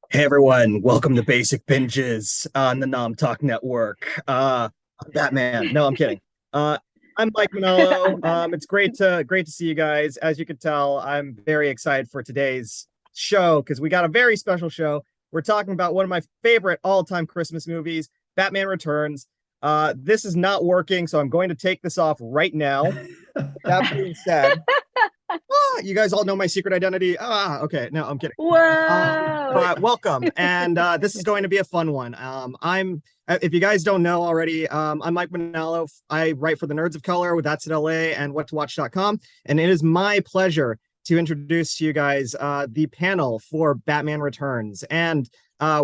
Hey everyone, welcome to Basic Binges on the Nom Talk Network. I'm Batman. No, I'm kidding. Uh, I'm Mike Manalo. I'm Batman. It's great to see you guys. As you can tell, I'm very excited for today's show because we got a very special show. We're talking about one of my favorite all-time Christmas movies, Batman Returns. This is not working, so I'm going to take this off right now. That being said, you guys all know my secret identity. Okay, no, I'm kidding. Whoa! But welcome, and this is going to be a fun one. If you guys don't know already, I'm Mike Manalo. I write for the Nerds of Color with That's at LA and WhatToWatch.com, and it is my pleasure to introduce to you guys the panel for Batman Returns. And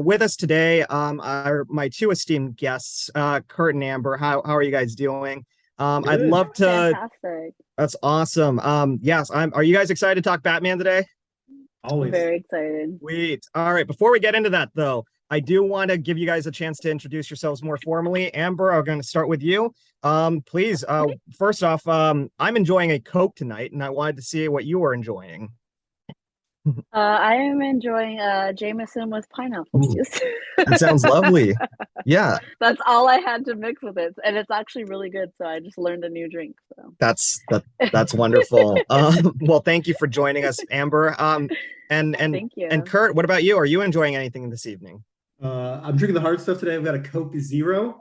with us today are my two esteemed guests, Kurt and Amber. How are you guys doing? I'd Good. love to. Fantastic. That's awesome. Yes, Are you guys excited to talk Batman today? Always. Very excited. Sweet. All right. Before we get into that, though, I do want to give you guys a chance to introduce yourselves more formally. Amber, I'm going to start with you. Please. First off, I'm enjoying a Coke tonight, and I wanted to see what you were enjoying. I am enjoying Jameson with pineapple Ooh, juice. that sounds lovely. Yeah, That's all I had to mix with it, and it's actually really good. So I just learned a new drink. So that's wonderful. Well, thank you for joining us, Amber. And and thank and you. Kurt, what about you? Are you enjoying anything this evening? I'm drinking the hard stuff today. I've got a Coke Zero.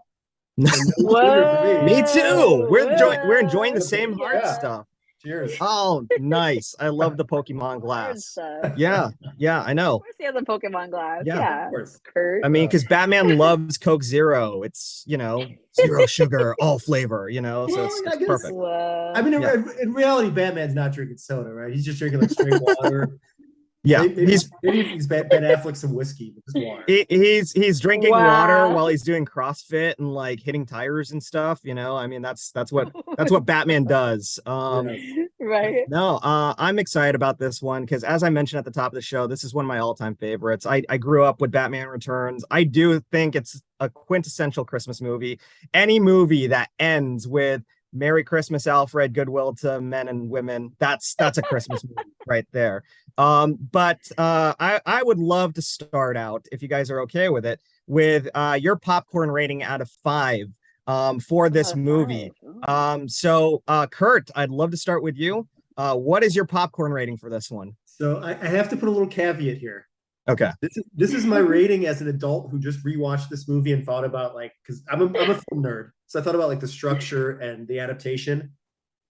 So no sugar for me. Me too. Whoa! We're enjoying the Whoa! same Heck hard Yeah. yeah! stuff. Cheers. Oh, nice. I love the Pokemon Hard glass. stuff. Yeah, yeah, I Of know. course, he has a Pokemon glass. Yeah. Of Yeah, course. Kurt. I mean, Uh, because Batman loves Coke Zero. It's, zero sugar, all flavor, so well, it's I guess. perfect. I Whoa! mean, Yeah. in reality, Batman's not drinking soda, right? He's just drinking like straight water. Yeah. Maybe he's Ben Affleck some whiskey, but just water. He's drinking water Wow! while he's doing CrossFit and like hitting tires and stuff, I mean, that's what Batman does. Yes. Right. No, I'm excited about this one because, as I mentioned at the top of the show, this is one of my all-time favorites. I grew up with Batman Returns. I do think it's a quintessential Christmas movie. Any movie that ends with "Merry Christmas, Alfred, goodwill to men and women," that's a Christmas movie right there. But I would love to start out, if you guys are okay with it, with your popcorn rating out of five for this Oh, movie. five. Oh. Kurt, I'd love to start with you. What is your popcorn rating for this one? So I have to put a little caveat here. Okay. This is my rating as an adult who just rewatched this movie and thought about like because I'm a film nerd, so I thought about like the structure and the adaptation.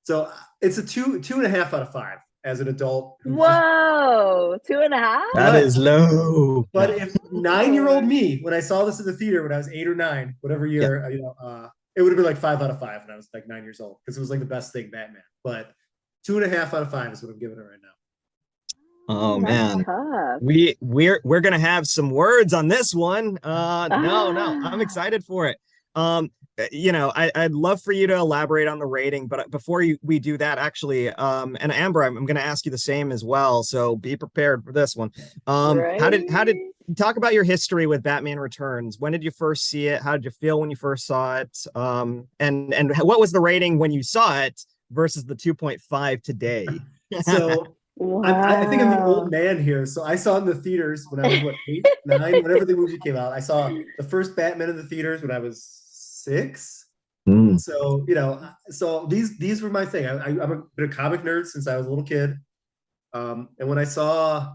So it's a two and a half out of five as an adult who's just Whoa, two and a half? That but is low. but No. if 9-year-old me when I saw this in the theater when I was 8 or 9, whatever Yeah. year, it would have been like 5 out of 5 when I was like 9 years old because it was like the best thing Batman. But two and a half out of five is what I'm giving it right now. Oh That's man. tough. We're gonna have some words on this one. No, I'm Ah, excited for it. I'd love for you to elaborate on the rating, but before we do that, actually, and Amber, I'm gonna ask you the same as well. So be prepared for this one. How did right? talk about your history with Batman Returns? When did you first see it? How did you feel when you first saw it? And what was the rating when you saw it versus the 2.5 today? So I think I'm the old Wow. man here. So I saw it in the theaters when I was what 8, 9, whenever the movie came out. I saw the first Batman in the theaters when I was 6. Mm. So so these were my thing. I'm been a comic nerd since I was a little kid. And when I saw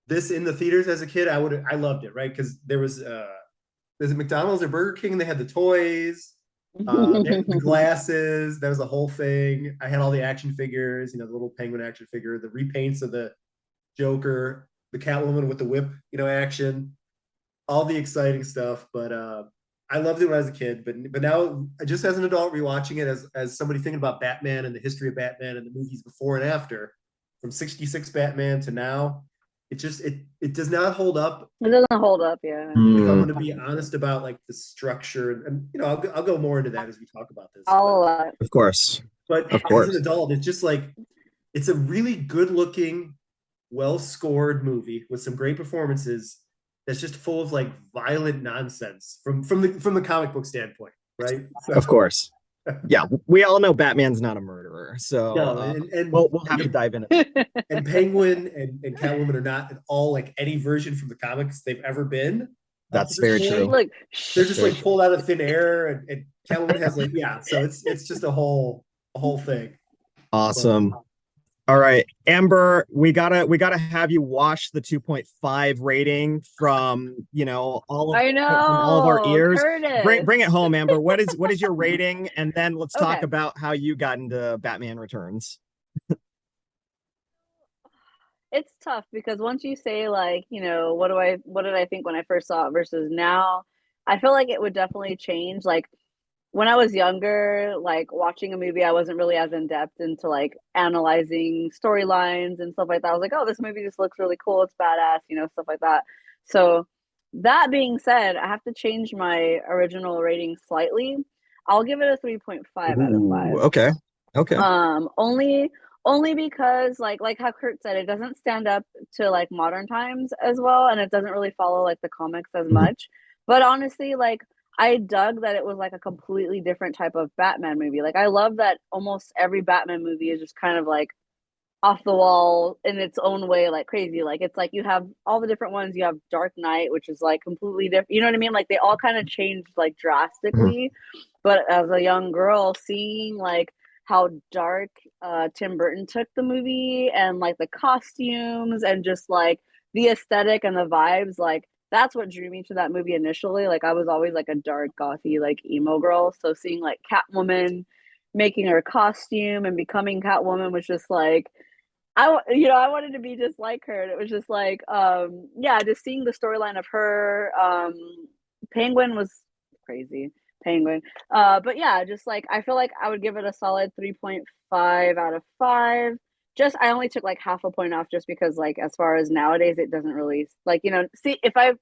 this in the theaters as a kid, I loved it, right? Because there's a McDonald's or Burger King. They had the toys, the glasses. That was the whole thing. I had all the action figures, the little penguin action figure, the repaints of the Joker, the Catwoman with the whip, action, all the exciting stuff. But I loved it when I was a kid. But now, just as an adult, rewatching it as somebody thinking about Batman and the history of Batman and the movies before and after, from '66 Batman to now, it does not hold up It doesn't hold up, yeah. if I'm Mm. going to be honest about like the structure, and I'll go more into that as we talk about this. I'll allow it. Of course. But Of as an course. adult, it's just like it's a really good looking, well scored movie with some great performances. That's just full of like violent nonsense from the comic book standpoint, right? Of So course. Yeah, we all know Batman's not a murderer, so No, we'll have to dive into that. and Penguin and Catwoman are not at all like any version from the comics they've ever been up to That's this very point. true. Like, They're just Very like true. pulled out of thin air, and Catwoman has like so it's just a whole thing. But Awesome. All right, Amber, we gotta have you wash the 2.5 rating from I from all of our know, ears. Curtis. Bring it home, Amber. What is your rating? And then let's talk Okay. about how you got into Batman Returns. It's tough because once you say like, what did I think when I first saw it versus now, I feel like it would definitely change. Like when I was younger, like watching a movie, I wasn't really as in depth into like analyzing storylines and stuff like that. I was like, oh, this movie just looks really cool. It's badass, stuff like that. So that being said, I have to change my original rating slightly. I'll give it a 3.5 out of Ooh, 5. okay. Okay. Only because like how Kurt said, it doesn't stand up to like modern times as well, and it doesn't really follow like the comics as Mhm. much. But honestly, like I dug that it was like a completely different type of Batman movie. Like I love that almost every Batman movie is just kind of like off the wall in its own way, like crazy. Like it's like you have all the different ones. You have Dark Knight, which is like completely different. You know what I mean? Like they all kind of changed like Mhm. drastically. But as a young girl, seeing like how dark Tim Burton took the movie and like the costumes and just like the aesthetic and the vibes, like that's what drew me to that movie initially. Like I was always like a dark gothy like emo girl, so seeing like Catwoman making her costume and becoming Catwoman was just like I wanted to be just like her, and it was just like yeah, just seeing the storyline of her. Penguin was crazy. Penguin. But yeah, just like I feel like I would give it a solid 3.5 out of 5. Just I only took like half a point off just because like as far as nowadays it doesn't really like see if I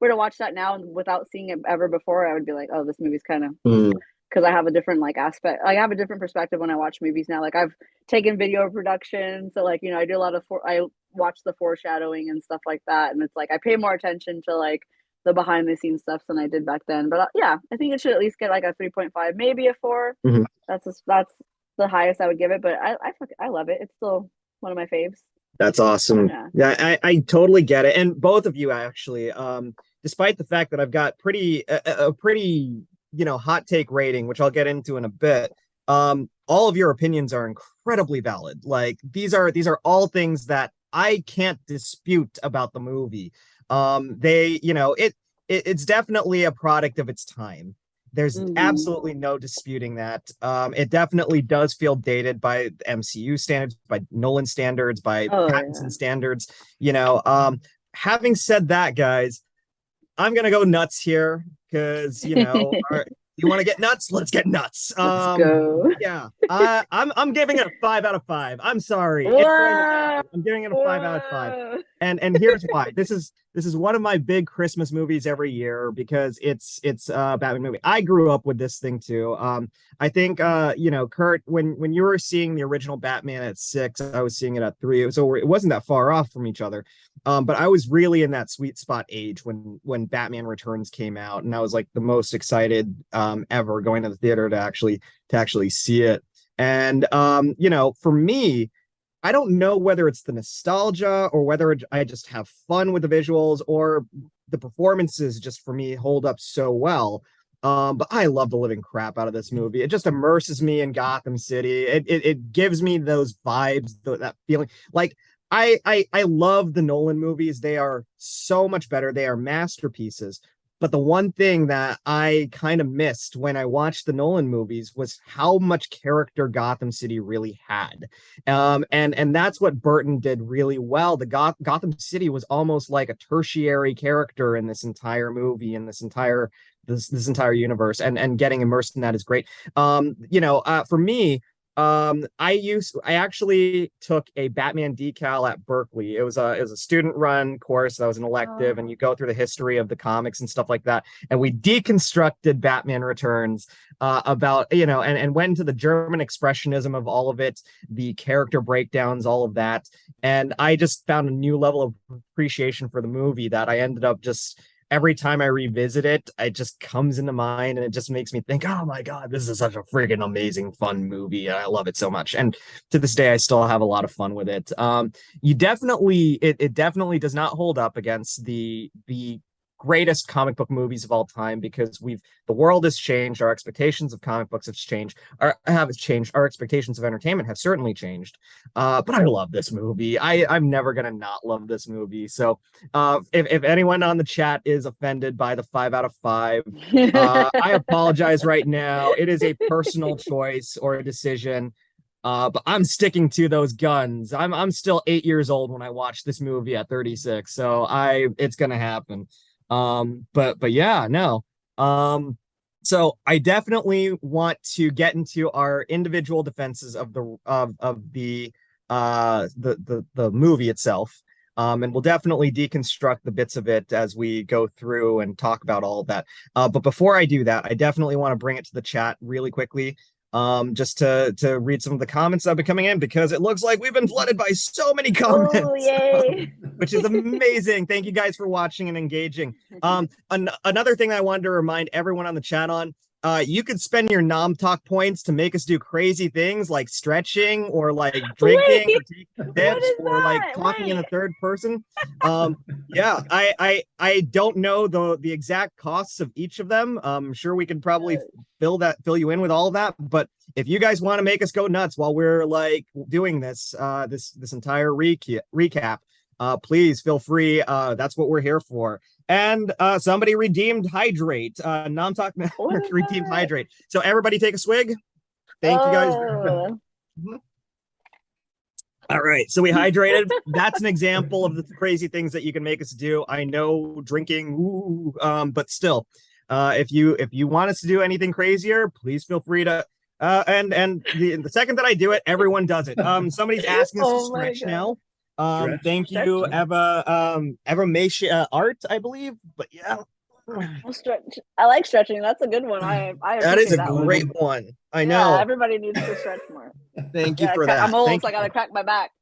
were to watch that now without seeing it ever before, I would be like, oh, this movie's kind of Mm. because I have a different like aspect. Like, I have a different perspective when I watch movies now. Like I've taken video production, so like I do a lot of I watch the foreshadowing and stuff like that, and it's like I pay more attention to like the behind the scenes stuff than I did back then. But yeah, I think it should at least get like a 3.5, maybe a 4. Mhm. That's the highest I would give it. But I love it. It's still one of my faves. That's awesome. Yeah. Yeah, I totally get it. And both of you actually, despite the fact that I've got a pretty, hot take rating, which I'll get into in a bit, all of your opinions are incredibly valid. Like these are all things that I can't dispute about the movie. It's definitely a product of its time. There's Mm-hmm. absolutely no disputing that. It definitely does feel dated by MCU standards, by Nolan standards, by Oh yeah. Pattinson standards. Having said that, guys, I'm gonna go nuts here because you want to get nuts? Let's get nuts. Let's go. Yeah, I'm giving it a 5 out of 5. I'm sorry, it's going to Whoa. I'm giving it a 5 out of 5. Whoa. And here's why. This is one of my big Christmas movies every year because it's a Batman movie. I grew up with this thing too. I think Kurt, when you were seeing the original Batman at 6, I was seeing it at 3. So it wasn't that far off from each other. But I was really in that sweet spot age when Batman Returns came out, and I was like the most excited ever going to the theater to actually see it. And for me, I don't know whether it's the nostalgia or whether I just have fun with the visuals or the performances just for me hold up so well. But I love the living crap out of this movie. It just immerses me in Gotham City. It gives me those vibes, that feeling. Like I love the Nolan movies. They are so much better. They are masterpieces. But the one thing that I kind of missed when I watched the Nolan movies was how much character Gotham City really had. And that's what Burton did really well. The Gotham City was almost like a tertiary character in this entire movie, in this entire universe, and getting immersed in that is great. For me, I actually took a Batman decal at Berkeley. It was a student run course that was an elective, and you go through the history of the comics and stuff like that. And we deconstructed Batman Returns, about and went into the German expressionism of all of it, the character breakdowns, all of that. And I just found a new level of appreciation for the movie that I ended up just every time I revisit it, it just comes into mind and it just makes me think, oh my God, this is such a freaking amazing, fun movie. I love it so much. And to this day, I still have a lot of fun with it. It definitely does not hold up against the greatest comic book movies of all time, because the world has changed, our expectations of comic books have changed, our expectations of entertainment have certainly changed. But I love this movie. I'm never gonna not love this movie. So if anyone on the chat is offended by the 5 out of 5, I apologize right now. It is a personal choice or a decision. But I'm sticking to those guns. I'm still 8 years old when I watched this movie at 36, so it's gonna happen. But yeah, no. So I definitely want to get into our individual defenses of the movie itself. And we'll definitely deconstruct the bits of it as we go through and talk about all of that. But before I do that, I definitely want to bring it to the chat really quickly, just to read some of the comments that have been coming in, because it looks like we've been flooded by so many comments. Oh, yay. Which is amazing. Thank you guys for watching and engaging. Another thing I wanted to remind everyone on the chat on, you could spend your Nom Talk points to make us do crazy things like stretching or like drinking or taking tips or like talking in a third person. Yeah, I don't know the exact costs of each of them. I'm sure we could probably fill you in with all of that. But if you guys want to make us go nuts while we're like doing this entire recap, please feel free. That's what we're here for. And somebody redeemed hydrate. Nom Talk Network redeemed hydrate. So everybody take a swig. Thank you guys. All right, so we hydrated. That's an example of the crazy things that you can make us do. I know drinking, but still, if you want us to do anything crazier, please feel free to. And the second that I do it, everyone does it. Somebody's asking us to stretch now. Thank you, Eva Macia Art, I believe. But yeah, stretch. I like stretching. That's a good one. I that is a that great one. I know. Yeah, everybody needs to stretch more. Thank you for that. I'm old, so I gotta crack my back.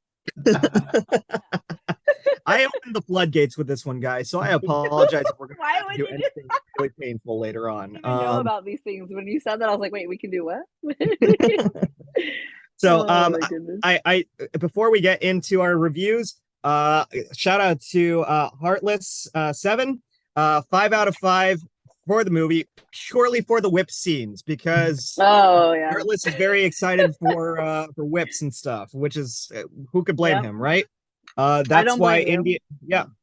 I opened the floodgates with this one, guys, so I apologize if we're going to do anything really painful later on. I didn't know about these things. When you said that, I was like, wait, we can do what? So I before we get into our reviews, shout out to Heartless 7, 5 out of 5 for the movie, purely for the whip scenes, because Heartless is very excited for whips and stuff, which is who could blame him, right? That's why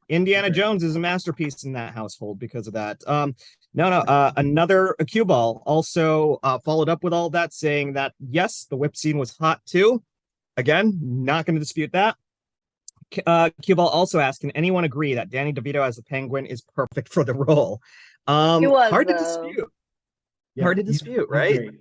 Indiana Jones is a masterpiece in that household because of that. Another cue ball also followed up with all that, saying that yes, the whip scene was hot too. Again, not going to dispute that. Cue ball also asked, can anyone agree that Danny DeVito as the Penguin is perfect for the role? Hard to dispute. Yeah, hard to dispute, right? Great.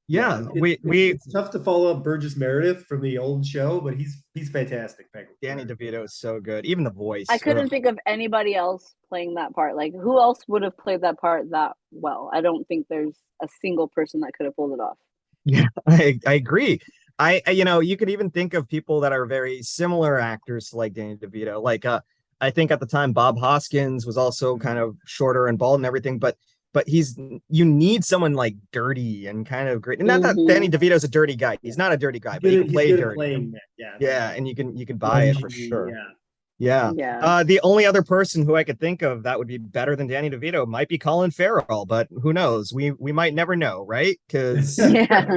Yeah, it's tough to follow up Burgess Meredith from the old show, but he's fantastic. Danny DeVito is so good. Even the voice. I couldn't think of anybody else playing that part. Like, who else would have played that part that well? I don't think there's a single person that could have pulled it off. Yeah, I agree. You could even think of people that are very similar actors to like Danny DeVito. Like, I think at the time Bob Hoskins was also kind of shorter and bald and everything, but you need someone like dirty and kind of great. And not that Danny DeVito's a dirty guy. He's not a dirty guy, but he can play dirty. Yeah, and you can buy it for sure. Yeah. The only other person who I could think of that would be better than Danny DeVito might be Colin Farrell, but who knows? We might never know, right? Because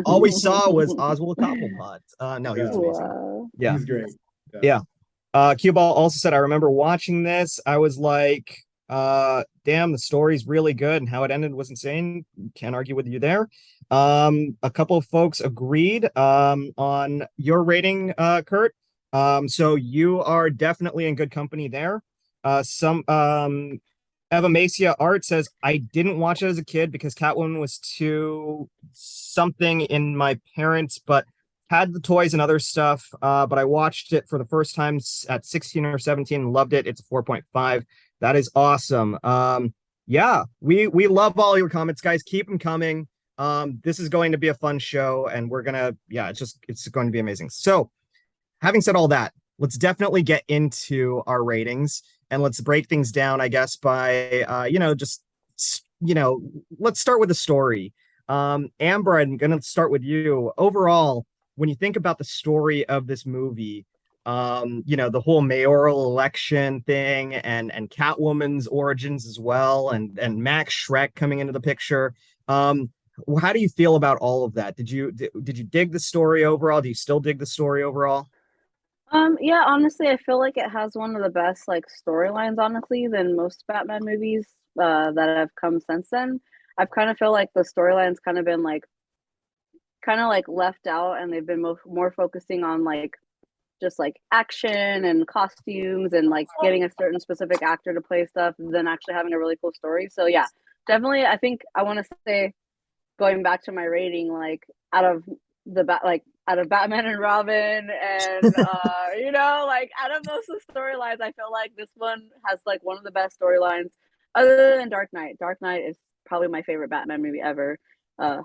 all we saw was Oswald Cobblepot. No, he was amazing. Wow. Yeah, he's great. Yeah. Cue Ball also said, I remember watching this. I was like, damn, the story's really good and how it ended was insane. Can't argue with you there. A couple of folks agreed on your rating, Kurt. So you are definitely in good company there. Eva Macia Art says, I didn't watch it as a kid because Catwoman was too something in my parents, but had the toys and other stuff. But I watched it for the first time at 16 or 17 and loved it. It's a 4.5. That is awesome. Yeah, we love all your comments, guys. Keep them coming. This is going to be a fun show, and we're gonna, it's going to be amazing. So, having said all that, let's definitely get into our ratings. and let's break things down, I guess, by let's start with the story. Amber, I'm gonna start with you. Overall, when you think about the story of this movie, the whole mayoral election thing and Catwoman's origins as well, and Max Schreck coming into the picture. How do you feel about all of that? Did you dig the story overall? Do you still dig the story overall? Yeah, honestly, I feel like it has one of the best like storylines, honestly, than most Batman movies that have come since then. I've kind of feel like the storyline's kind of like left out, and they've been more focusing on like just like action and costumes and like getting a certain specific actor to play stuff than actually having a really cool story. So yeah, definitely, I think I want to say, going back to my rating, like out of out of Batman and Robin and like out of most of the storylines, I feel like this one has like one of the best storylines other than Dark Knight. Dark Knight is probably my favorite Batman movie ever.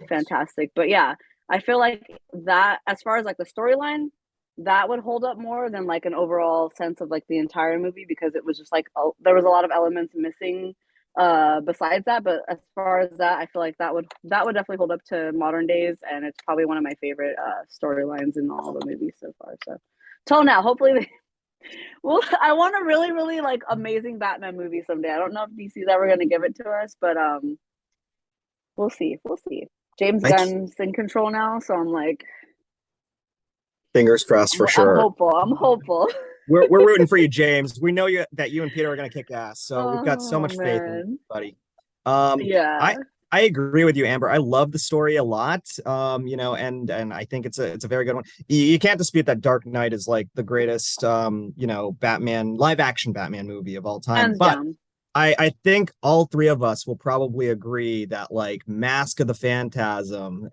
Fantastic. But yeah, I feel like that as far as like the storyline, that would hold up more than like an overall sense of like the entire movie, because it was just like there was a lot of elements missing besides that. But as far as that, I feel like that would definitely hold up to modern days, and it's probably one of my favorite storylines in all the movies so far. So till now, hopefully well, I want a really really like amazing Batman movie someday. I don't know if DC's ever going to give it to us, but we'll see. James Gunn's in control now, so I'm like, Fingers crossed for I'm sure. hopeful. We're rooting for you, James. We know that you and Peter are going to kick ass, so we've got so much faith in you, buddy. Yeah. I agree with you, Amber. I love the story a lot. And I think it's a very good one. You can't dispute that Dark Knight is like the greatest Batman live action Batman movie of all time. Hands But down. I think all three of us will probably agree that like Mask of the Phantasm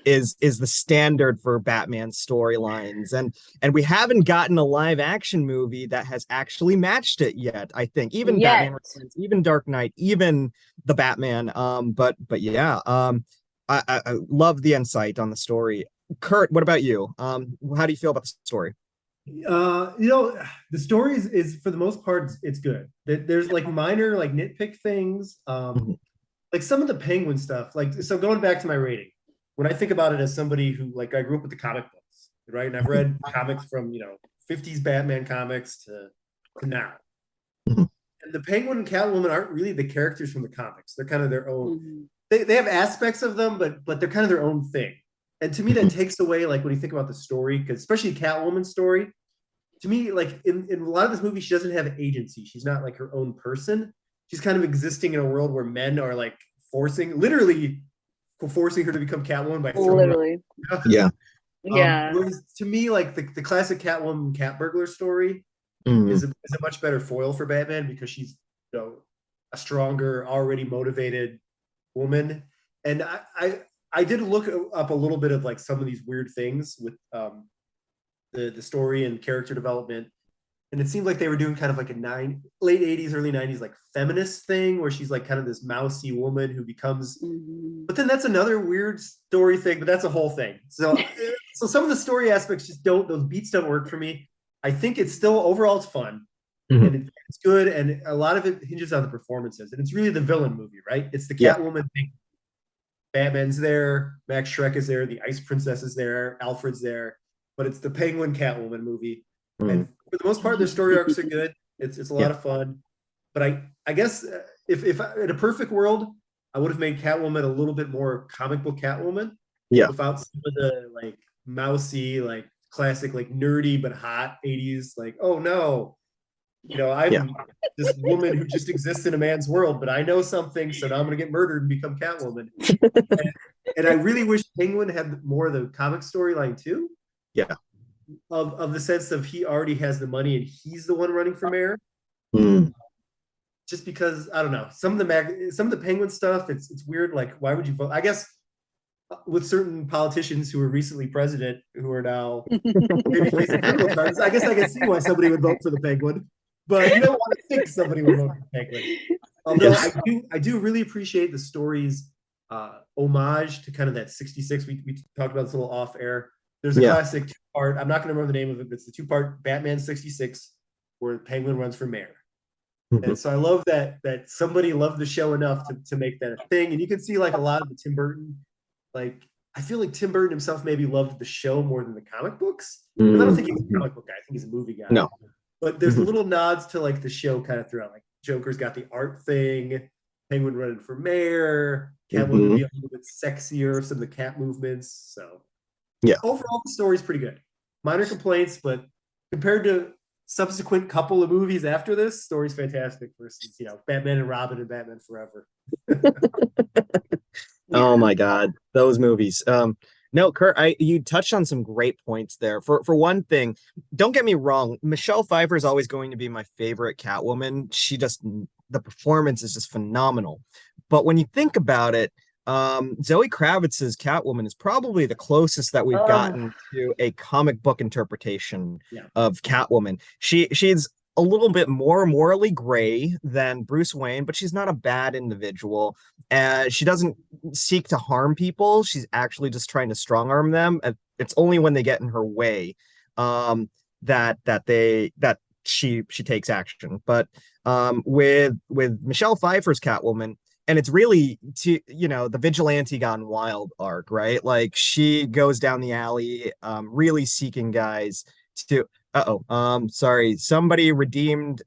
is the standard for Batman storylines, and we haven't gotten a live action movie that has actually matched it yet. I think even Batman Returns, even Dark Knight, even the Batman. But yeah, I love the insight on the story. Kurt, what about you? How do you feel about the story? The story is for the most part it's good. There's like minor like nitpick things, like some of the Penguin stuff. Like, so going back to my rating, when I think about it as somebody who like I grew up with the comic books, right, and I've read comics from 50s Batman comics to now. Mhm. And the Penguin and Catwoman aren't really the characters from the comics. They're kind of their own. Mm-hmm. They have aspects of them, but they're kind of their own thing. And to me, that takes away like when you think about the story, because especially Catwoman's story, to me, like in a lot of this movie, she doesn't have agency. She's not like her own person. She's kind of existing in a world where men are like literally forcing her to become Catwoman by throwing literally. her. Yeah. Yeah. Whereas to me, like the classic Catwoman cat burglar story is a much better foil for Batman, because she's a stronger, already motivated woman. And I did look up a little bit of like some of these weird things with the story and character development, and it seemed like they were doing kind of like a late 80s early 90s like feminist thing, where she's like kind of this mousy woman who becomes but then that's another weird story thing, but that's a whole thing. So some of the story aspects just those beats don't work for me. I think it's still overall it's fun, and it's good, and a lot of it hinges on the performances, and it's really the villain movie, right? It's the Catwoman thing. Batman's there, Max Schreck is there, the Ice Princess is there, Alfred's there, but it's the Penguin Catwoman movie. And for the most part, their story arcs are good. It's a lot of fun. But I guess if in a perfect world, I would have made Catwoman a little bit more comic book Catwoman. Yeah. Without some of the like mousy, like classic, like nerdy but hot 80s, like, oh no, I'm this woman who just exists in a man's world, but I know something, so now I'm gonna get murdered and become Catwoman. and I really wish Penguin had more of the comic storyline too. Yeah. Of the sense of he already has the money and he's the one running for mayor. Just because I don't know, some of the Penguin stuff, it's weird. Like, why would you vote? I guess with certain politicians who were recently president who are now maybe facing criminal charges, I guess I can see why somebody would vote for the Penguin. But you don't want to think somebody would vote for the Penguin. Although I do really appreciate the story's homage to kind of that 66. We talked about this a little off air. There's a classic two-part, I'm not going to remember the name of it, but it's the two-part Batman 66 where Penguin runs for mayor. And so I love that somebody loved the show enough to make that a thing. And you can see like a lot of the Tim Burton, like I feel like Tim Burton himself maybe loved the show more than the comic books. Because I don't think he's a comic book guy. I think he's a movie guy. No. But there's little nods to like the show kind of throughout. Like Joker's got the art thing, Penguin running for mayor, Catwoman would be a little bit sexier, some of the cat movements. So yeah, overall the story's pretty good. Minor complaints, but compared to subsequent couple of movies after this, story's fantastic versus, Batman and Robin and Batman Forever. Oh my God, those movies. No, Kurt, you touched on some great points there. For one thing, don't get me wrong, Michelle Pfeiffer is always going to be my favorite Catwoman. The performance is just phenomenal. But when you think about it, Zoe Kravitz's Catwoman is probably the closest that we've gotten to a comic book interpretation of Catwoman. She's a little bit more morally gray than Bruce Wayne, but she's not a bad individual. She doesn't seek to harm people. She's actually just trying to strong arm them. It's only when they get in her way that she takes action. But with Michelle Pfeiffer's Catwoman, and it's really the vigilante gone wild arc, right? Like she goes down the alley, really seeking guys to. Sorry. Somebody redeemed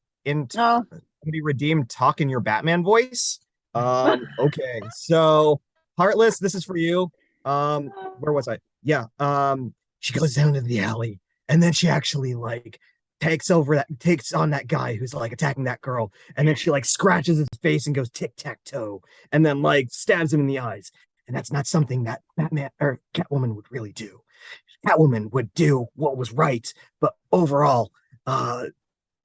talking your Batman voice. Okay. So Heartless, this is for you. Where was I? Yeah. She goes down to the alley and then she actually like takes on that guy who's like attacking that girl, and then she like scratches his face and goes tic-tac-toe and then like stabs him in the eyes. And that's not something that Batman or Catwoman would really do. Catwoman would do what was right, but overall,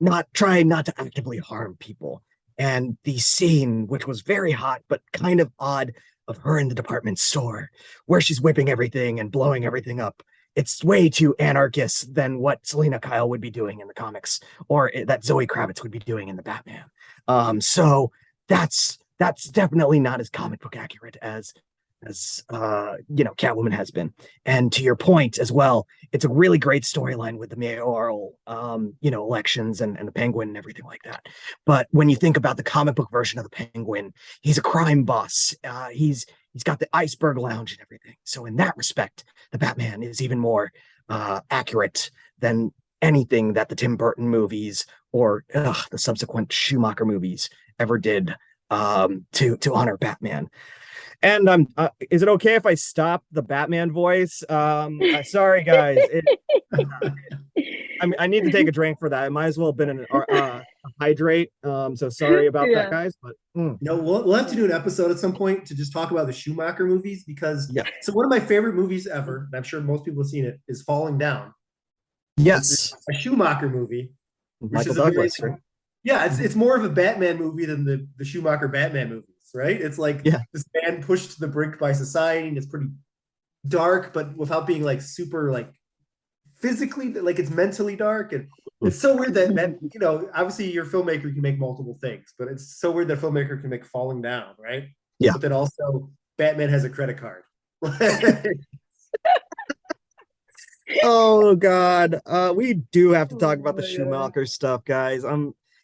not to actively harm people. And the scene, which was very hot but kind of odd, of her in the department store, where she's whipping everything and blowing everything up, it's way too anarchist than what Selena Kyle would be doing in the comics, or that Zoe Kravitz would be doing in the Batman. So that's definitely not as comic book accurate as Catwoman has been. And to your point as well, it's a really great storyline with the mayoral elections and the Penguin and everything like that. But when you think about the comic book version of the Penguin, he's a crime boss. He's got the iceberg lounge and everything. So in that respect, the Batman is even more accurate than anything that the Tim Burton movies or the subsequent Schumacher movies ever did to honor Batman. And is it okay if I stop the Batman voice? Sorry, guys. I need to take a drink for that. I might as well have been a hydrate. So sorry about that, guys. But we'll have to do an episode at some point to just talk about the Schumacher movies, because so one of my favorite movies ever, and I'm sure most people have seen it, is Falling Down. Yes, a Schumacher movie. Michael Douglas, right? Yeah, it's more of a Batman movie than the Schumacher Batman movies, right? It's like this man pushed to the brink by society, and it's pretty dark, but without being like super like physically, like it's mentally dark. And it's so weird that obviously your filmmaker can make multiple things, but it's so weird that a filmmaker can make Falling Down, right? Yeah. But then also Batman has a credit card. Oh God. We do have to talk about the Schumacher stuff, guys.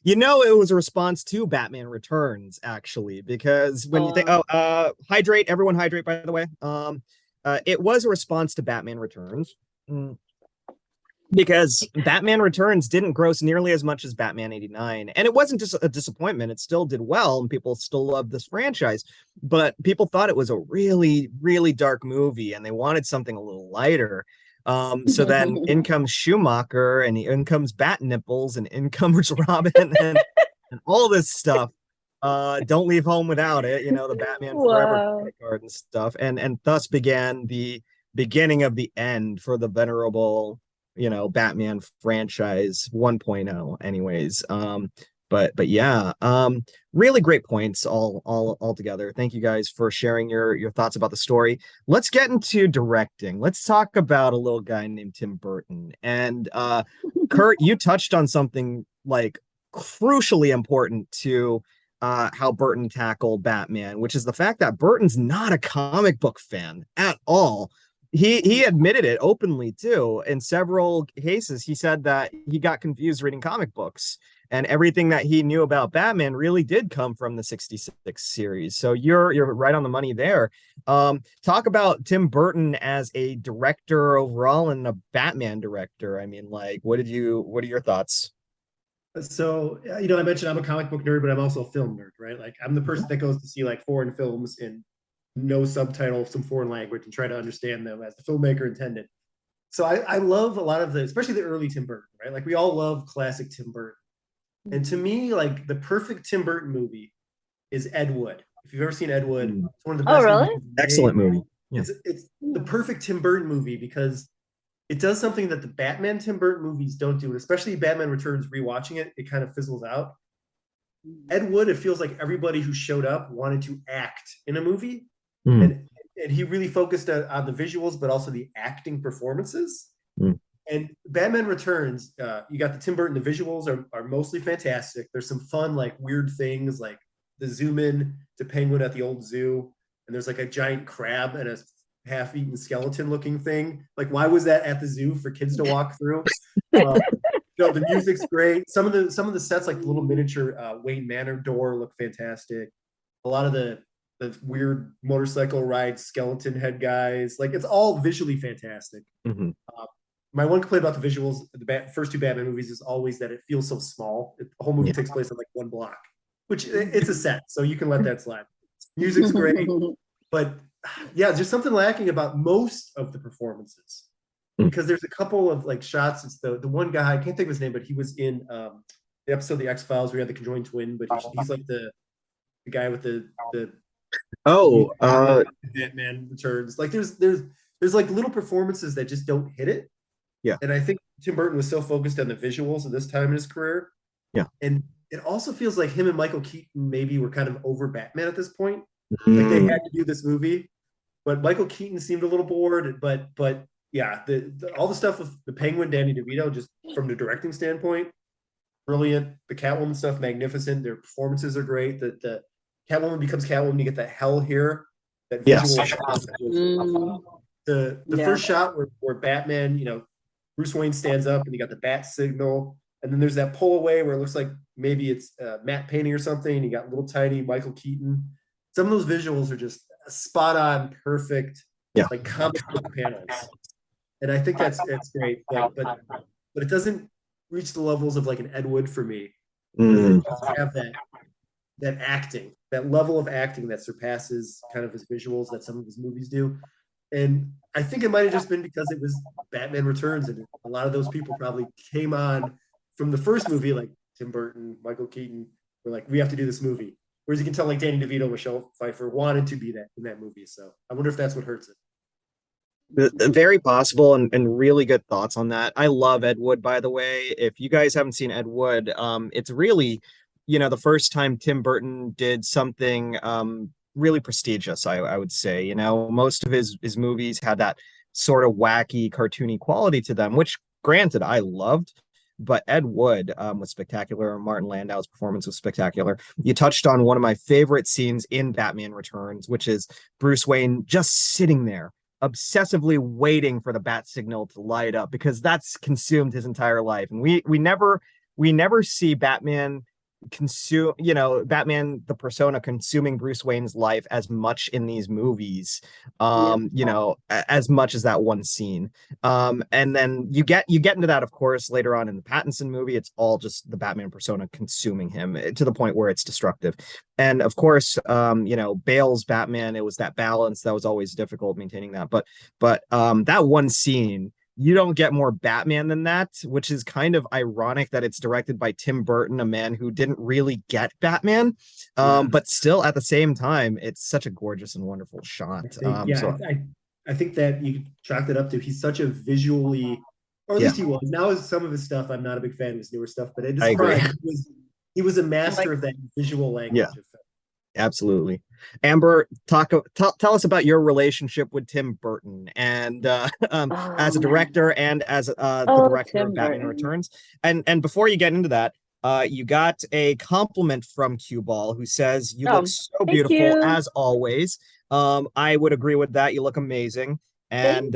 It was a response to Batman Returns, actually, because when you think, hydrate, everyone hydrate, by the way. It was a response to Batman Returns. Because Batman Returns didn't gross nearly as much as Batman 89. And it wasn't just a disappointment. It still did well, and people still loved this franchise. But people thought it was a really, really dark movie, and they wanted something a little lighter. So then in comes Schumacher, and in comes Bat Nipples, and in comes Robin, and all this stuff. Don't leave home without it, the Batman Forever credit card and stuff. And thus began the beginning of the end for the venerable Batman franchise 1.0 anyways. But yeah, really great points all together. Thank you guys for sharing your thoughts about the story. Let's get into directing. Let's talk about a little guy named Tim Burton. And Kurt, you touched on something like crucially important to how Burton tackled Batman, which is the fact that Burton's not a comic book fan at all. He admitted it openly too. In several cases, he said that he got confused reading comic books. and everything that he knew about Batman really did come from the 66 series. So you're right on the money there. Talk about Tim Burton as a director overall and a Batman director. I mean, like, what are your thoughts? So, I mentioned I'm a comic book nerd, but I'm also a film nerd, right? Like, I'm the person that goes to see like foreign films in no subtitle, some foreign language, and try to understand them as the filmmaker intended. So I love a lot of especially the early Tim Burton, right? Like, we all love classic Tim Burton. And to me, like, the perfect Tim Burton movie is Ed Wood. If you've ever seen Ed Wood, it's one of the Oh, best really? movies Excellent made. movie. Yeah. It's the perfect Tim Burton movie because it does something that the Batman Tim Burton movies don't do, and especially Batman Returns. Rewatching it kind of fizzles out. Ed Wood, it feels like everybody who showed up wanted to act in a movie, and he really focused on the visuals, but also the acting performances. And Batman Returns, you got the Tim Burton. The visuals are mostly fantastic. There's some fun, like, weird things, like the zoom in to Penguin at the old zoo, and there's like a giant crab and a half-eaten skeleton-looking thing. Like, why was that at the zoo for kids to walk through? The music's great. Some of the sets, like the little miniature Wayne Manor door, look fantastic. A lot of the weird motorcycle ride skeleton head guys, like, it's all visually fantastic. My one complaint about the visuals, the first two Batman movies, is always that it feels so small. The whole movie takes place on like one block, which it's a set, so you can let that slide. Music's great, but yeah, there's something lacking about most of the performances, because there's a couple of like shots. It's the one guy, I can't think of his name, but he was in the episode of the X-Files where he had the conjoined twin, but he's like the guy with the Batman Returns. Like, there's like little performances that just don't hit it. Yeah. And I think Tim Burton was so focused on the visuals at this time in his career. Yeah. And it also feels like him and Michael Keaton maybe were kind of over Batman at this point. Like, they had to do this movie, but Michael Keaton seemed a little bored. But yeah, all the stuff with the Penguin, Danny DeVito, just from the directing standpoint, brilliant. The Catwoman stuff, magnificent. Their performances are great. The Catwoman becomes Catwoman. You get that hell here. That visual. The first shot where Batman, Bruce Wayne stands up and you got the bat signal, and then there's that pull away where it looks like maybe it's matte painting or something. You got little tiny Michael Keaton. Some of those visuals are just spot on, perfect, like comic book panels, and I think that's great. But it doesn't reach the levels of like an Ed Wood for me. It doesn't have that acting, that level of acting that surpasses kind of his visuals that some of his movies do. And I think it might have just been because it was Batman Returns, and a lot of those people probably came on from the first movie, like Tim Burton, Michael Keaton, were like, we have to do this movie. Whereas you can tell, like, Danny DeVito, Michelle Pfeiffer wanted to be that in that movie. So I wonder if that's what hurts it. Very possible, and really good thoughts on that. I love Ed Wood, by the way. If you guys haven't seen Ed Wood, it's really, the first time Tim Burton did something really prestigious, I would say. Most of his movies had that sort of wacky, cartoony quality to them, which, granted, I loved. But Ed Wood was spectacular. Martin Landau's performance was spectacular. You touched on one of my favorite scenes in Batman Returns, which is Bruce Wayne just sitting there, obsessively waiting for the bat signal to light up, because that's consumed his entire life. And we never see Batman Batman the persona consuming Bruce Wayne's life as much in these movies, as much as that one scene. And then you get into that, of course, later on in the Pattinson movie. It's all just the Batman persona consuming him to the point where it's destructive. And of course, Bale's Batman, it was that balance that was always difficult maintaining that. But that one scene, you don't get more Batman than that, which is kind of ironic that it's directed by Tim Burton, a man who didn't really get Batman. But still, at the same time, it's such a gorgeous and wonderful shot. I think that you chalk it up to, he's such a visually, or at least he was. Now, some of his stuff, I'm not a big fan of his newer stuff, but at his prime, he was a master of that visual language. Yeah. Absolutely. Amber, tell us about your relationship with Tim Burton, and as a director and as the director of Batman Returns. And before you get into that, you got a compliment from Cue Ball, who says you look so beautiful as always. I would agree with that. You look amazing. And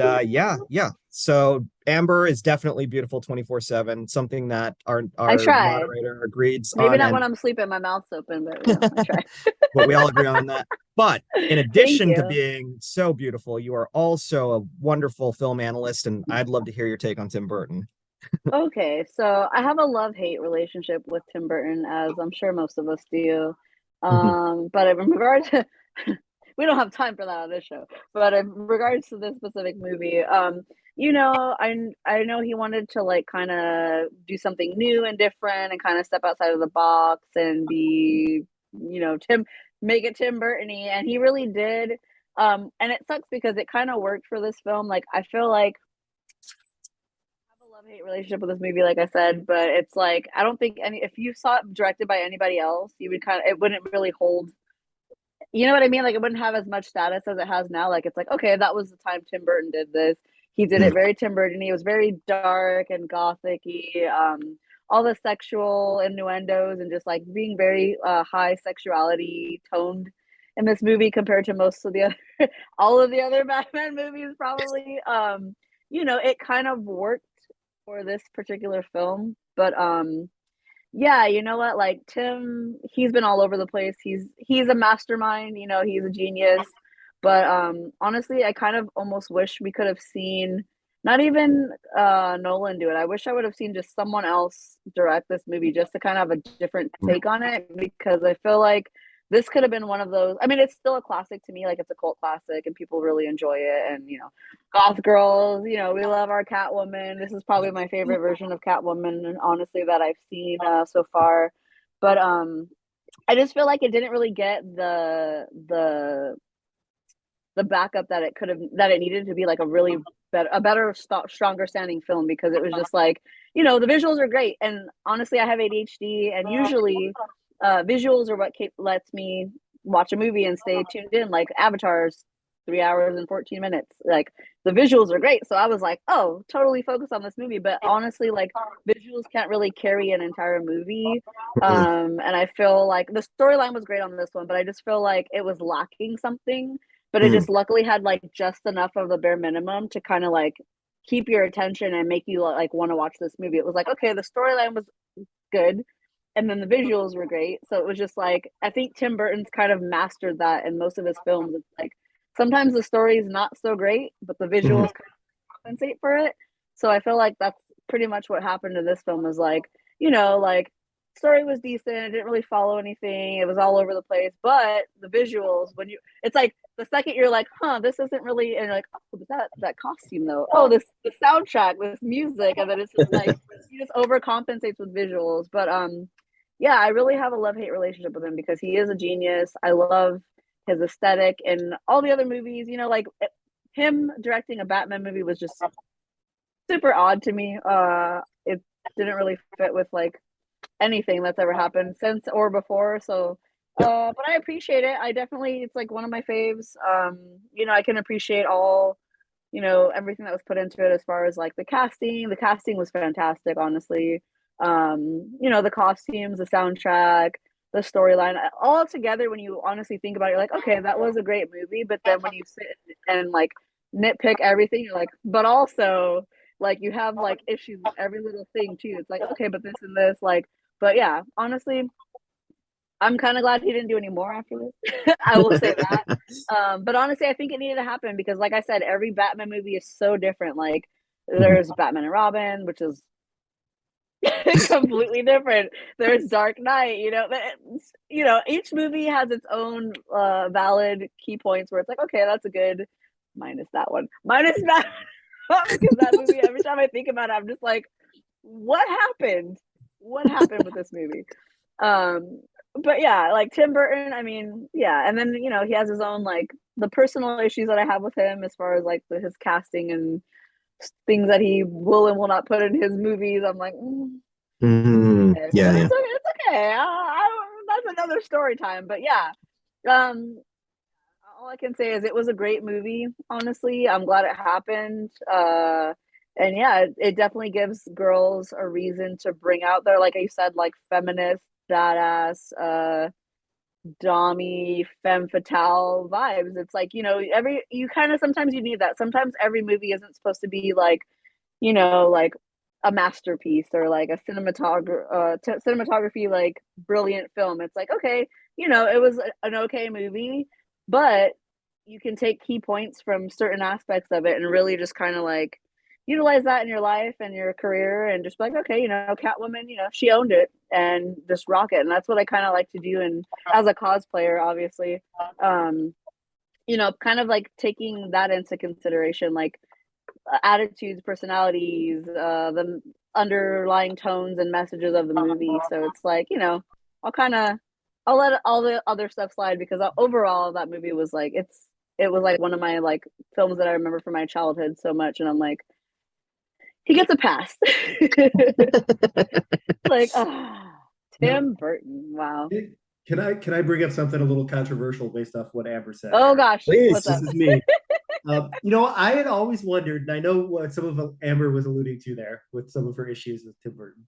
So Amber is definitely beautiful 24/7, something that I our try. moderator agrees Maybe on, not and when I'm sleeping, my mouth's open, but you know, I try. but we all agree on that. But in Thank addition to you. being so beautiful, you are also a wonderful film analyst, and I'd love to hear your take on Tim Burton. Okay, so I have a love-hate relationship with Tim Burton, as I'm sure most of us do. But in regard to we don't have time for that on this show. But in regards to this specific movie, I know he wanted to like kind of do something new and different and kind of step outside of the box and be, make it Tim Burton-y, and he really did. And it sucks because it kind of worked for this film. Like I feel like have a love-hate relationship with this movie, like I said, but it's like I don't think any if you saw it directed by anybody else, you would it wouldn't really hold, you know what I mean? Like it wouldn't have as much status as it has now. Like it's like, okay, that was the time Tim Burton did this. He did it very Tim Burton. He was very dark and gothic-y. All the sexual innuendos and just like being very high sexuality toned in this movie compared to most of the other all of the other Batman movies probably. It kind of worked for this particular film, but yeah, you know what? Like Tim, he's been all over the place. He's a mastermind, he's a genius. But honestly, I kind of almost wish we could have seen not even Nolan do it. I wish I would have seen just someone else direct this movie just to kind of have a different take on it, because I feel like this could have been one of those. I mean, it's still a classic to me, like it's a cult classic and people really enjoy it. And goth girls, we love our Catwoman. This is probably my favorite version of Catwoman, honestly, that I've seen so far. But I just feel like it didn't really get the backup that it needed to be like a better, stronger standing film, because it was just like, the visuals are great, and honestly, I have ADHD, and usually visuals are what lets me watch a movie and stay tuned in. Like Avatar's 3 hours and 14 minutes. Like the visuals are great, so I was like, oh, totally focus on this movie. But honestly, like visuals can't really carry an entire movie. And I feel like the storyline was great on this one, but I just feel like it was lacking something. But it just luckily had like just enough of the bare minimum to kind of like keep your attention and make you like want to watch this movie. It was like, okay, the storyline was good, and then the visuals were great. So it was just like, I think Tim Burton's kind of mastered that in most of his films. It's like sometimes the story is not so great, but the visuals kind of compensate for it. So I feel like that's pretty much what happened to this film. Is like, like story was decent, it didn't really follow anything, it was all over the place, but the visuals, it's like the second you're like, this isn't really, and you're like, oh, that costume though, oh, the soundtrack, this music, and then it's just like he just overcompensates with visuals. But yeah, I really have a love-hate relationship with him because he is a genius. I love his aesthetic, and all the other movies, like him directing a Batman movie was just super odd to me. It didn't really fit with like anything that's ever happened since or before. So but I appreciate it. I definitely, it's like one of my faves. I can appreciate all, everything that was put into it as far as like the casting. The casting was fantastic, honestly. The costumes, the soundtrack, the storyline, all together, when you honestly think about it, you're like, okay, that was a great movie. But then when you sit and like nitpick everything, you're like, but also like you have like issues with every little thing too. It's like, okay, but this and this, like, but yeah, honestly, I'm kind of glad he didn't do any more after this. I will say that. But honestly, I think it needed to happen because, like I said, every Batman movie is so different. Like, there's Batman and Robin, which is completely different. There's Dark Knight. Each movie has its own valid key points where it's like, okay, that's a good, minus that one, minus that, because that movie, every time I think about it, I'm just like, what happened? What happened with this movie? But yeah, like Tim Burton, I mean, yeah, and then he has his own like the personal issues that I have with him as far as like his casting and things that he will and will not put in his movies. I'm like, okay. Yeah, But yeah. it's okay. That's another story time. But yeah, um, all I can say is it was a great movie. Honestly, I'm glad it happened. And yeah, it definitely gives girls a reason to bring out their, like you said, like feminist, badass, dommy femme fatale vibes. It's like, you kind of sometimes you need that. Sometimes every movie isn't supposed to be like, like a masterpiece or like a cinematography like brilliant film. It's like, okay, it was an okay movie, but you can take key points from certain aspects of it and really just kind of like utilize that in your life and your career and just be like, okay, Catwoman, she owned it and just rock it. And that's what I kind of like to do. And as a cosplayer, obviously, kind of like taking that into consideration, like attitudes, personalities, the underlying tones and messages of the movie. So it's like, I'll let all the other stuff slide because overall that movie was like, it was like one of my like films that I remember from my childhood so much. And I'm like, he gets a pass. Like, Tim Burton. Wow. Can I bring up something a little controversial based off what Amber said? Oh gosh, Please. what's up? This is me. I had always wondered, and I know what some of Amber was alluding to there with some of her issues with Tim Burton.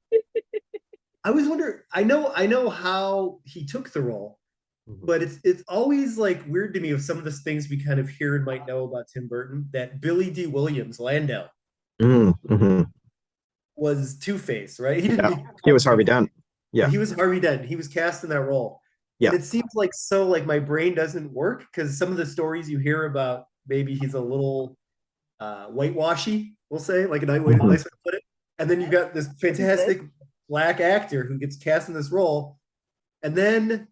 I always wonder. I know how he took the role, but it's always like weird to me of some of the things we kind of hear and might know about Tim Burton. That Billy D. Williams, Landau, was Two-Face, right? He was Harvey Dent. Yeah, he was Harvey Dent. He was cast in that role. Yeah, and it seems like my brain doesn't work because some of the stories you hear about maybe he's a little whitewashy, we'll say, like a nice way to put it. And then you've got this fantastic black actor who gets cast in this role, and then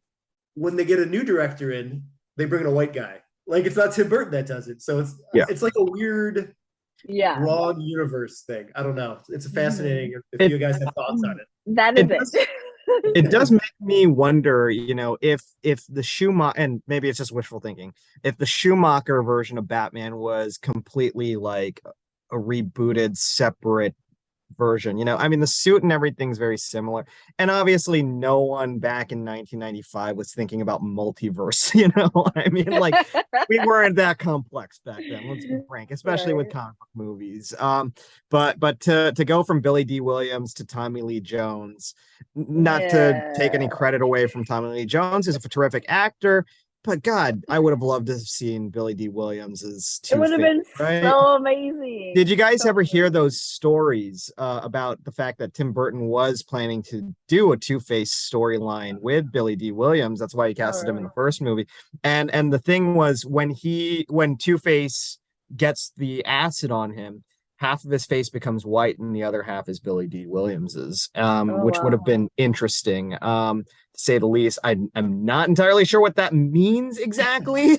when they get a new director in, they bring in a white guy. Like it's not Tim Burton that does it, so it's like a weird, wrong universe thing. I don't know. It's fascinating if you guys have thoughts on it. That is it. It does make me wonder, if the Schumacher, and maybe it's just wishful thinking, if the Schumacher version of Batman was completely like a rebooted, separate version, I mean, the suit and everything's very similar, and obviously no one back in 1995 was thinking about multiverse. I mean, like we weren't that complex back then, let's be frank, especially with comic book movies. But to go from Billy D. Williams to Tommy Lee Jones, not to take any credit away from Tommy Lee Jones, is a terrific actor. But God, I would have loved to have seen Billy D. Williams as Two-Face. It would have been right? so amazing. Did you guys ever hear those stories about the fact that Tim Burton was planning to do a Two-Face storyline with Billy D. Williams? That's why he casted him in the first movie. And the thing was, when Two-Face gets the acid on him, half of his face becomes white and the other half is Billy D. Williams's, which would have been interesting, to say the least. I'm not entirely sure what that means exactly.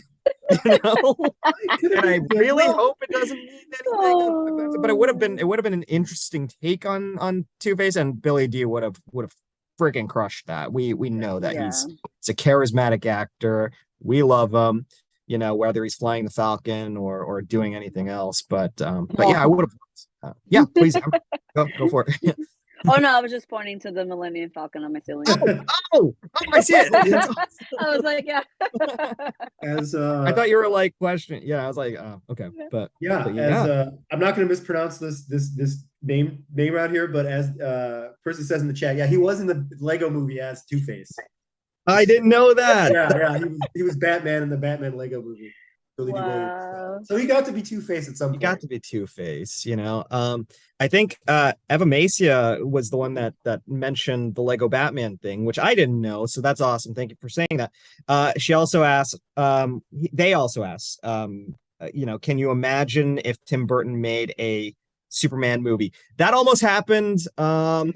And I really hope it doesn't mean anything. But it would have been an interesting take on Two-Face, and Billy D would have freaking crushed that. We know that he's a charismatic actor. We love him. Whether he's flying the Falcon or doing anything else. But yeah, I would have. Yeah, please go for it. Oh no, I was just pointing to the Millennium Falcon on my ceiling. Oh, I see it. I was like, yeah. I thought you were like questioning. Yeah, I was like, okay, but I'm not going to mispronounce this name out here, but as person says in the chat, he was in the Lego movie as Two-Face. I didn't know that. Yeah, he was Batman in the Batman Lego movie. Wow. So he got to be Two-Face at some point. He got to be Two-Face, I think Eva Macia was the one that mentioned the Lego Batman thing, which I didn't know. So that's awesome. Thank you for saying that. She also asked, they also asked, can you imagine if Tim Burton made a Superman movie? That almost happened. We're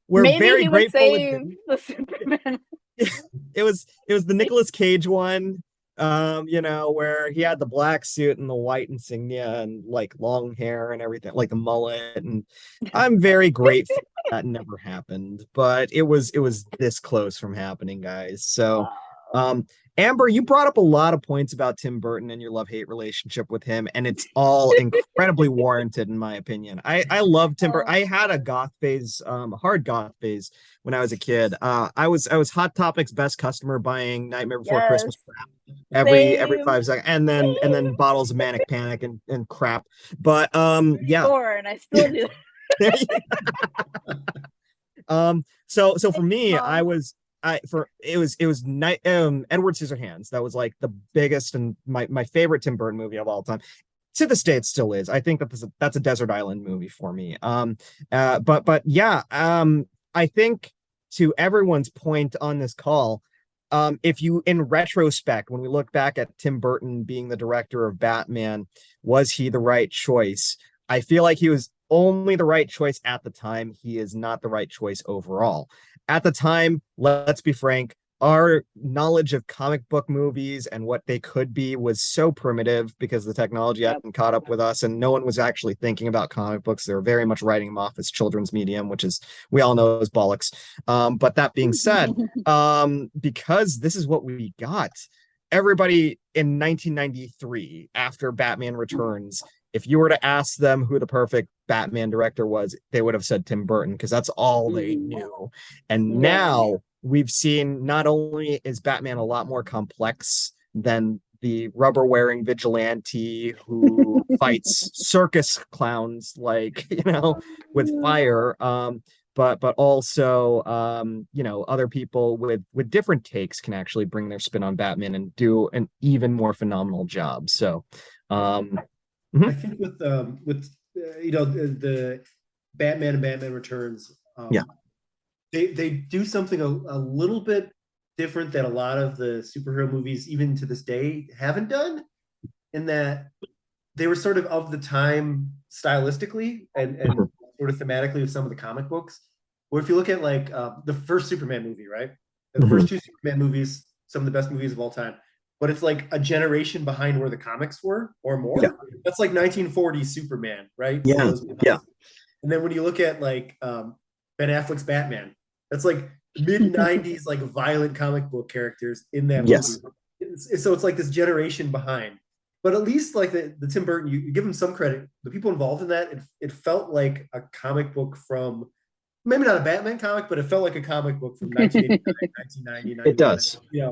Maybe very he grateful. Would save the Superman. It was the Nicolas Cage one. Where he had the black suit and the white insignia and like long hair and everything, like the mullet. And I'm very grateful that never happened, but it was this close from happening, guys. So, Amber, you brought up a lot of points about Tim Burton and your love-hate relationship with him, and it's all incredibly warranted, in my opinion. I love Tim Burton. I had a goth phase, hard goth phase when I was a kid. I was Hot Topic's best customer, buying Nightmare Before Christmas crap every 5 seconds, and then bottles of Manic Panic and crap. But yeah, and I still do. So for me, I was Edward Scissorhands. That was like the biggest and my favorite Tim Burton movie of all time. To this day, it still is. I think that's a desert island movie for me. But yeah, I think to everyone's point on this call, if you, in retrospect, when we look back at Tim Burton being the director of Batman, was he the right choice? I feel like he was only the right choice at the time. He is not the right choice overall. At the time, let's be frank, our knowledge of comic book movies and what they could be was so primitive because the technology hadn't caught up with us, and no one was actually thinking about comic books. They were very much writing them off as children's medium, which is, we all know, is bollocks. But that being said, because this is what we got, everybody in 1993, after Batman Returns, if you were to ask them who the perfect Batman director was, they would have said Tim Burton, because that's all they knew. And now we've seen, not only is Batman a lot more complex than the rubber-wearing vigilante who fights circus clowns, like, with fire, but also other people with different takes can actually bring their spin on Batman and do an even more phenomenal job. So I think with the Batman and Batman Returns, they do something a little bit different that a lot of the superhero movies, even to this day, haven't done, in that they were sort of the time stylistically and sort of thematically with some of the comic books. Or if you look at like the first Superman movie, right? The first two Superman movies, some of the best movies of all time. But it's like a generation behind where the comics were or more. Yeah. That's like 1940s Superman, right? Yeah. Yeah. And then when you look at like Ben Affleck's Batman, that's like mid-90s like violent comic book characters in that movie. So it's like this generation behind. But at least like the Tim Burton, you give him some credit. The people involved in that, it felt like a comic book from, maybe not a Batman comic, but it felt like a comic book from 1989, 1990. It does. Yeah.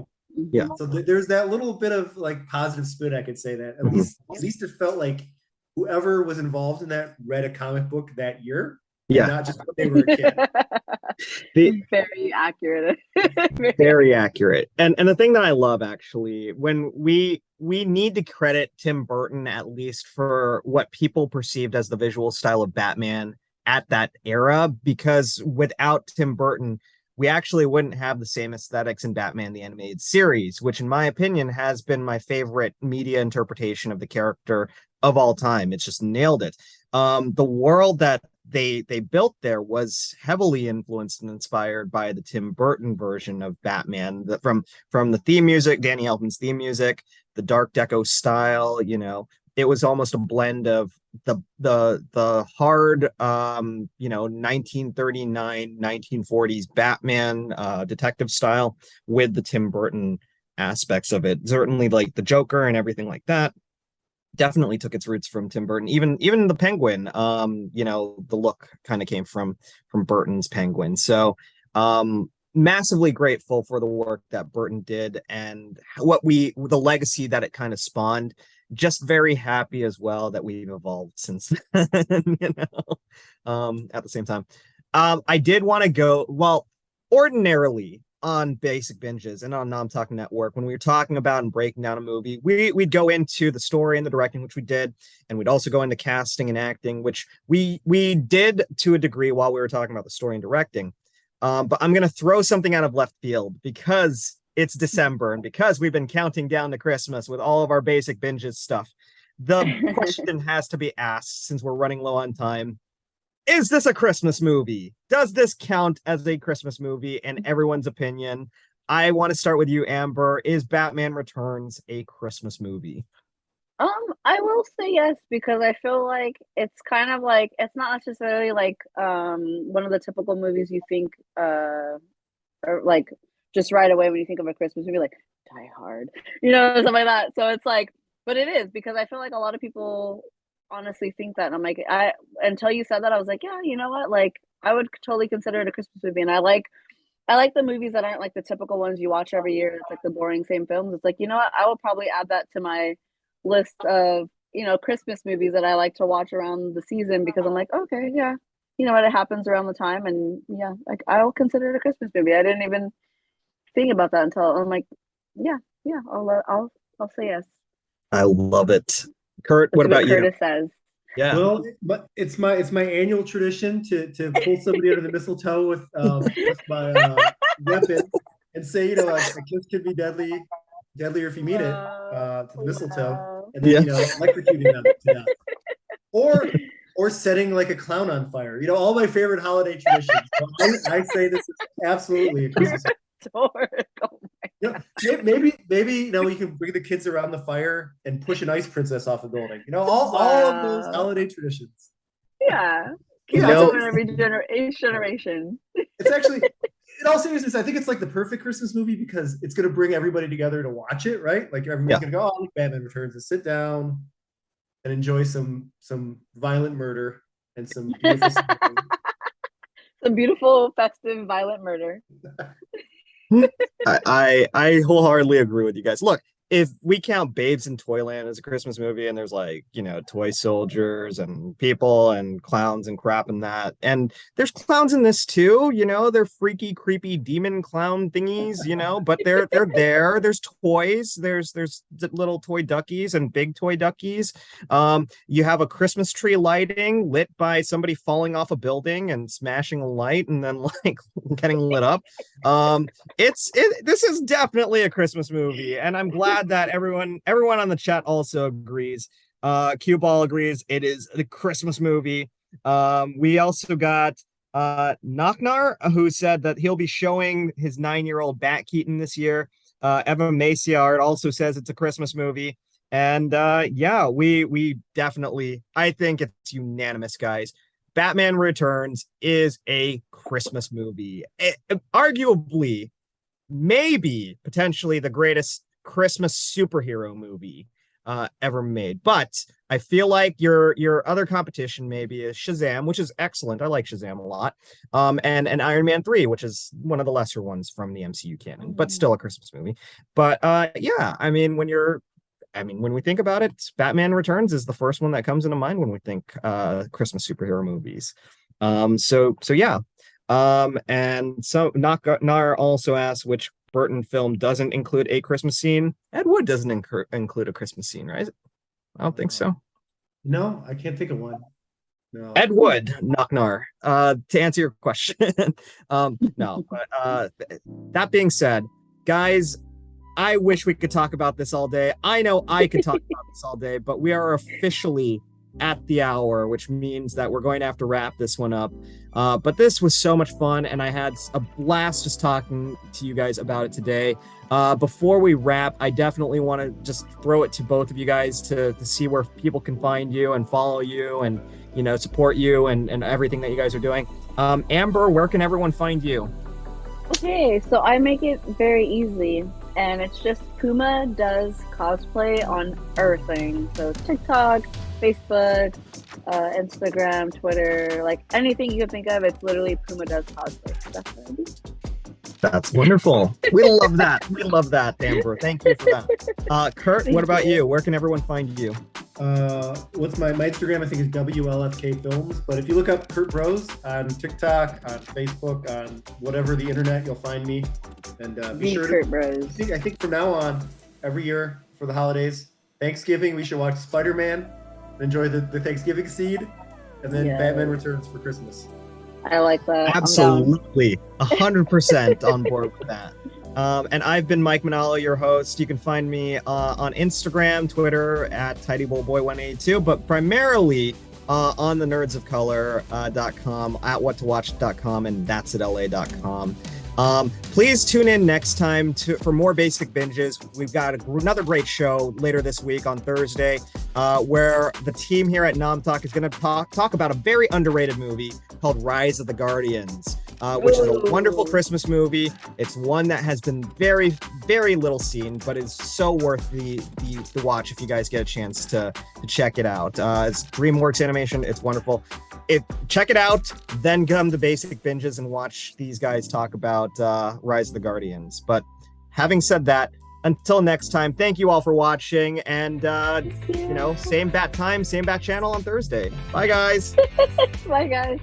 So there's that little bit of like positive spin, I could say that. At least it felt like whoever was involved in that read a comic book that year. Yeah. Not just when they were a kid. Very accurate. Very accurate. And the thing that I love, actually, when we need to credit Tim Burton at least for what people perceived as the visual style of Batman at that era, because without Tim Burton, we actually wouldn't have the same aesthetics in Batman the Animated Series, which in my opinion has been my favorite media interpretation of the character of all time. It's just nailed it. The world that they built there was heavily influenced and inspired by the Tim Burton version of Batman, from the theme music, Danny Elfman's theme music, the dark deco style. It was almost a blend of the hard 1939 1940s Batman detective style with the Tim Burton aspects of it. Certainly like the Joker and everything like that definitely took its roots from Tim Burton. Even the Penguin, the look kind of came from Burton's Penguin. So massively grateful for the work that Burton did and the legacy that it kind of spawned. Just very happy as well that we've evolved since then, at the same time. I did want to go, well, ordinarily on Basic Binges and on Nom Talk Network, when we were talking about and breaking down a movie, we'd go into the story and the directing, which we did, and we'd also go into casting and acting, which we did to a degree while we were talking about the story and directing. But I'm going to throw something out of left field because it's December and because we've been counting down to Christmas with all of our Basic Binges stuff. The question has to be asked, since we're running low on time: is this a Christmas movie? Does this count as a Christmas movie in everyone's opinion? I want to start with you, Amber. Is Batman Returns a Christmas movie? I will say yes, because I feel like it's kind of like, it's not necessarily like one of the typical movies you think or like just right away when you think of a Christmas movie, like Die Hard, something like that. So it's like, but it is, because I feel like a lot of people honestly think that, and I'm like, until you said that, I was like, yeah, you know what, like I would totally consider it a Christmas movie. And I like the movies that aren't like the typical ones you watch every year. It's like the boring same films. It's like, you know what, I will probably add that to my list of Christmas movies that I like to watch around the season, because I'm like, okay, yeah, you know what, it happens around the time, and yeah, like I'll consider it a Christmas movie. I didn't even thinking about that until I'm like, yeah, I'll say yes. I love it. Kurt, Let's what see what about you? Curtis says. Yeah. Well, but it's my annual tradition to pull somebody under the mistletoe with my weapon and say, you know, a kiss can be deadlier if you mean it, to the mistletoe, Wow. and then Yeah. you know, electrocuting them to death, or setting like a clown on fire. You know, all my favorite holiday traditions. So I say this is absolutely a Christmas. Dork. Oh You know, maybe you know, you can bring the kids around the fire and push an ice princess off the building. You know, all of those Wow. holiday traditions. Yeah. Keep Yeah, No. going every generation. it's actually, in all seriousness, I think it's like the perfect Christmas movie because it's going to bring everybody together to watch it, right? Like everyone's going to go, oh, Batman Returns, and sit down and enjoy some violent murder and some beautiful. Some beautiful, festive, violent murder. I wholeheartedly agree with you guys. Look, if we count Babes in Toyland as a Christmas movie, and there's like, you know, toy soldiers and people and clowns and crap and that, and there's clowns in this too, you know, they're freaky, creepy demon clown thingies, you know, but they're there. There's toys, there's little toy duckies and big toy duckies. You have a Christmas tree lighting lit by somebody falling off a building and smashing a light and then like getting lit up. This is definitely a Christmas movie, and I'm glad that everyone on the chat also agrees. Cue Ball agrees it is the Christmas movie. We also got Knocknar, who said that he'll be showing his 9-year-old Bat Keaton this year. Eva Maciard also says it's a Christmas movie. And yeah, we definitely, I think it's unanimous, guys. Batman Returns is a Christmas movie. Arguably, maybe potentially the greatest Christmas superhero movie ever made. But I feel like your other competition maybe is Shazam, which is excellent. I like Shazam a lot. And Iron Man 3, which is one of the lesser ones from the MCU canon, but still a Christmas movie. But yeah, I mean, when we think about it, Batman Returns is the first one that comes into mind when we think Christmas superhero movies. So yeah. And so Nar also asks which Burton film doesn't include a Christmas scene. Ed Wood doesn't include a Christmas scene, right? I don't think so. No, I can't think of one. No. Ed Wood, Nar. To answer your question, no. But that being said, guys, I wish we could talk about this all day. I know I could talk about this all day, but we are officially at the hour, which means that we're going to have to wrap this one up. But this was so much fun, and I had a blast just talking to you guys about it today. Before we wrap, I definitely want to just throw it to both of you guys to see where people can find you and follow you and, you know, support you and everything that you guys are doing. Amber, where can everyone find you? Okay, so I make it very easy, and it's just Puma Does Cosplay on everything. So TikTok, Facebook, Instagram, Twitter, like anything you can think of, it's literally Puma Does Cosplay. So that's what I do. That's wonderful. We love that. We love that, Amber. Thank you for that. Kurt, what about you? Where can everyone find you? What's my Instagram? I think is WLFK Films. But if you look up Kurt Broz on TikTok, on Facebook, on whatever the internet, you'll find me. And be sure Kurt to. Broz. I think from now on, every year for the holidays, Thanksgiving, we should watch Spider-Man, enjoy the Thanksgiving seed, and then Batman Returns for Christmas. I like that. Absolutely, 100% on board with that. And I've been Mike Manalo, your host. You can find me on Instagram, Twitter at TidyBullBoy182, but primarily on the nerdsofcolor.com, at whattowatch.com, and that's at la.com. Please tune in next time for more basic binges. We've got another great show later this week on Thursday, where the team here at Nom Talk is going to talk about a very underrated movie called Rise of the Guardians, which is a wonderful Christmas movie. It's one that has been very, very little seen, but is so worth the watch if you guys get a chance to check it out. It's DreamWorks animation. It's wonderful. Check it out, then come to basic binges and watch these guys talk about Rise of the Guardians. But having said that, until next time, thank you all for watching, and you know, same bat time, same bat channel on Thursday. Bye guys. Bye guys.